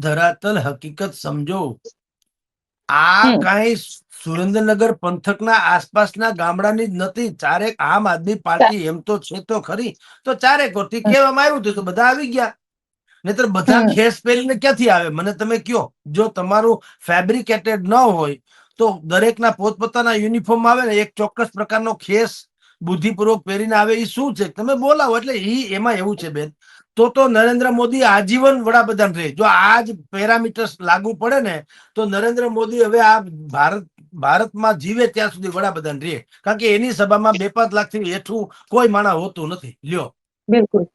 ધરાતલ હકીકત સમજો. આ કઈ સુરેન્દ્રનગર પંથકના આસપાસના ગામડાની જ નથી. ચારેક આમ આદમી પાર્ટી એમ તો છે તો ખરી, તો ચારેક વખત કહેવામાં આવ્યું હતું તો બધા આવી ગયા. નહીતર બધા ખેસ પહેરીને ક્યાંથી આવે મને તમે કયો? જો તમારું ફેબ્રિકેટેડ ન હોય તો દરેકના પોતપોતાના યુનિફોર્મ આવે ને, એક ચોક્કસ પ્રકારનો ખેસ બુદ્ધિપૂર્વક પહેરીને આવે. એ શું છે તમે બોલાવો. એટલે એમાં એવું છે બેન, તો નરેન્દ્ર મોદી આજીવન વડાપ્રધાન રહે. જો આ જ પેરામીટર્સ લાગુ પડે ને તો નરેન્દ્ર મોદી હવે આ ભારતમાં જીવે ત્યાં સુધી વડાપ્રધાન રહે. કારણ કે એની સભામાં 2-5 લાખથી હેઠું કોઈ માણસ હોતું નથી. લ્યો, બિલકુલ.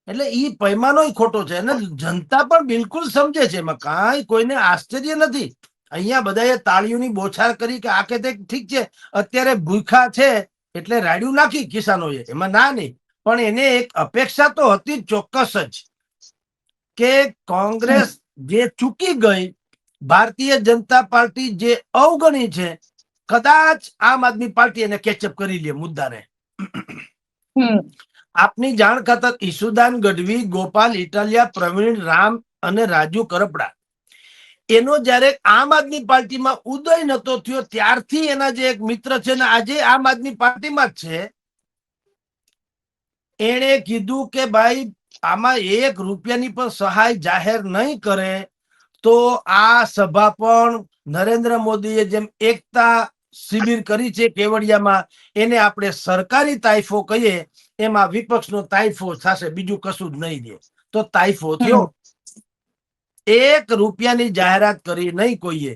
એટલે ઈ પૈમાનો ખોટો છે અને જનતા પણ બિલકુલ સમજે છે. એમાં કાંઈ કોઈને આશ્ચર્ય નથી. અહીંયા બધાએ તાળીઓની બોછાર કરી કે આ કે તે ઠીક છે, અત્યારે ભૂખા છે એટલે રાડ્યું નાખી કિસાનોએ, એમાં ના નહીં. પણ એને એક અપેક્ષા તો હતી ચોક્કસ જ કે કોંગ્રેસ જે ચૂકી ગઈ, ભારતીય જનતા પાર્ટી જે અવગણી છે, કદાચ આમ આદમી પાર્ટી એને કેચઅપ કરી લે મુદ્દાને. આપની જાણ ખાતર ઈસુદાન ગઢવી, ગોપાલ ઇટાલિયા, પ્રવીણ રામ અને રાજુ કરપડા એનો જયારે આમ આદમી પાર્ટીમાં ઉદય નતો થયો ત્યારથી એના જે એક મિત્ર છે ને આજે આમ આદમી પાર્ટીમાં જ છે, એણે કીધું કે ભાઈ આમાં 1 રૂપિયાની પણ સહાય જાહેર નહીં કરે તો આ સભા પણ નરેન્દ્ર મોદીએ જેમ એકતા શિબિર કરી છે કેવડિયામાં, એને આપણે સરકારી તાઇફો કહીએ એમાં વિપક્ષનો તાઇફો થશે, બીજું કશું જ નહીં દે. તો તાઇફો થયો. 1 રૂપિયાની જાહેરાત કરી નહીં કોઈએ.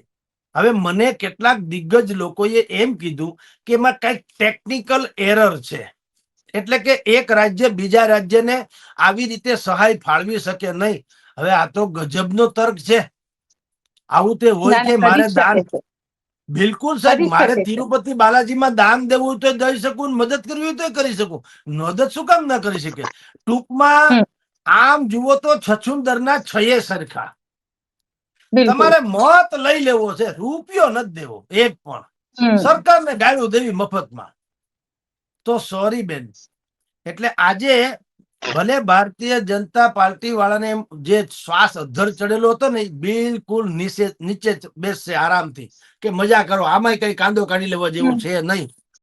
હવે મને કેટલાક દિગ્ગજ લોકોએ એમ કીધું કે એમાં કઈક ટેકનિકલ એરર છે, એટલે કે એક રાજ્ય બીજા રાજ્યને આવી રીતે સહાય ફાળવી શકે નહીં. હવે આ તો ગજબનો તર્ક છે. આવું તે હોય કે મારે દાન, બિલકુલ સાહેબ, મારે તિરુપતિ બાલાજીમાં દાન દેવું તો દઈ શકું, મદદ કરવી હોય તો કરી શકું. મદદ શું કામ ના કરી શકે? ટૂંકમાં આમ જુઓ તો છછુંદરના છયે સરખા. તમારે મત લઈ લેવો છે, રૂપિયો નથી દેવો એક પણ. સરકારને ગાળું દેવી મફતમાં. તો સોરી બેન, એટલે આજે ભલે ભારતીય જનતા પાર્ટી વાળાને જે શ્વાસ અધ્ધર ચડેલો હતો ને બિલકુલ નીચે બેસશે આરામથી કે મજા કરો, આમાંય કઈ કાંદો કાઢી લેવા જેવું છે નહીં.